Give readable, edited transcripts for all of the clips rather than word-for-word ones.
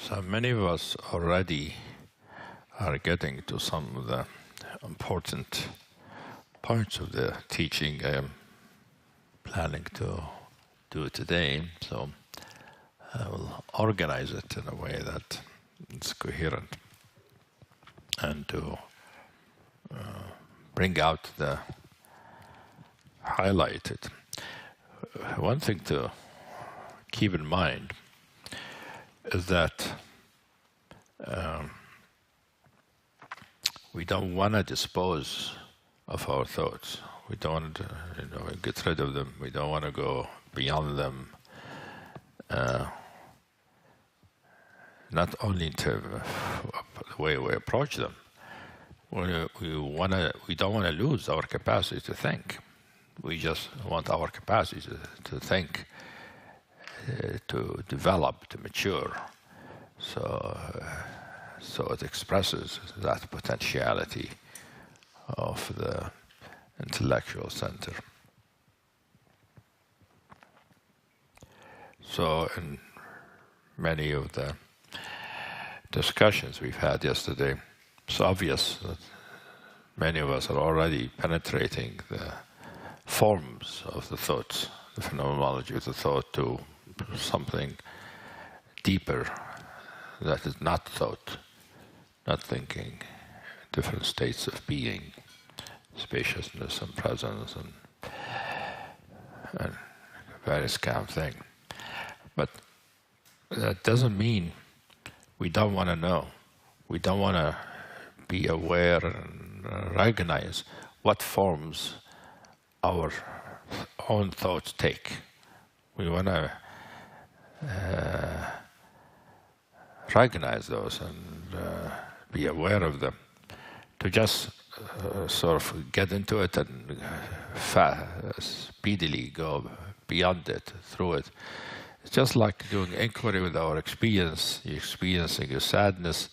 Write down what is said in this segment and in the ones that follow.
So many of us already are getting to some of the important parts of the teaching I am planning to do today. So I will organize it in a way that it's coherent and to bring out the highlighted. One thing to keep in mind is that we don't want to dispose of our thoughts. We don't want to, get rid of them. We don't want to go beyond them. Not only in terms of the way we approach them. We don't want to lose our capacity to think. We just want our capacity to think, to develop, to mature. So it expresses that potentiality of the intellectual center. So in many of the discussions we've had yesterday, it's obvious that many of us are already penetrating the forms of the thoughts, the phenomenology of the thought, to something deeper that is not thought, not thinking, different states of being, spaciousness and presence and various kind of things. But that doesn't mean we don't want to know. We don't want to be aware and recognize what forms our own thoughts take. We want to recognize those and be aware of them. To just sort of get into it and speedily go beyond it, through it. It's just like doing inquiry with our experience. You're experiencing your sadness.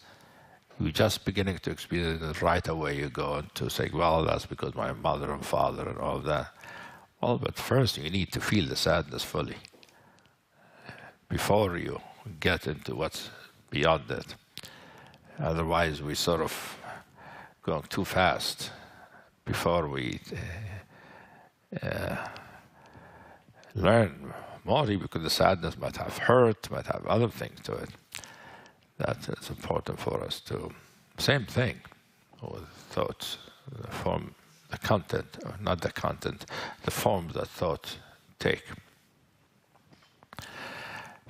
You're just beginning to experience it right away. You go into saying, well, that's because my mother and father and all that. Well, but first you need to feel the sadness fully before you get into what's beyond it. Otherwise, we sort of going too fast before we learn more, because the sadness might have hurt, might have other things to it. That is important for us to. Same thing with thoughts, the form, the content, or not the content, the form that thoughts take.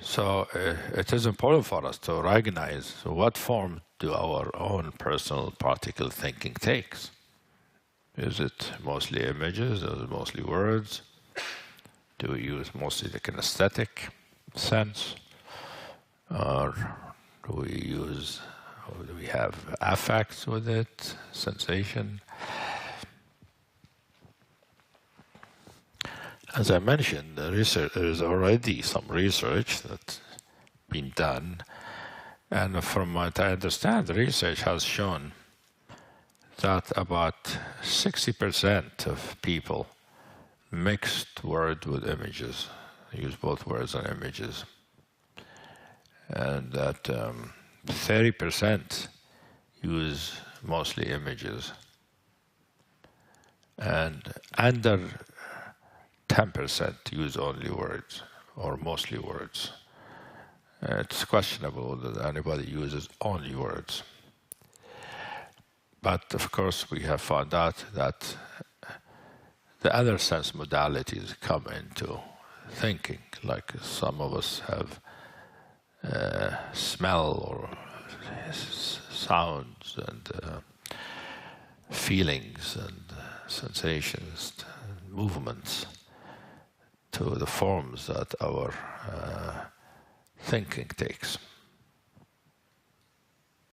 So it is important for us to recognize what form do our own personal particle thinking takes. Is it mostly images? Is it mostly words? Do we use mostly the kinesthetic sense? Or do we have affects with it, sensation? As I mentioned, there is already some research that's been done, and from what I understand, the research has shown that about 60% of people mixed word with images, use both words and images, and that 30% use mostly images, and under 10% use only words or mostly words. It's questionable that anybody uses only words. But of course, we have found out that the other sense modalities come into thinking, like some of us have smell or sounds and feelings and sensations, and movements, to the forms that our thinking takes.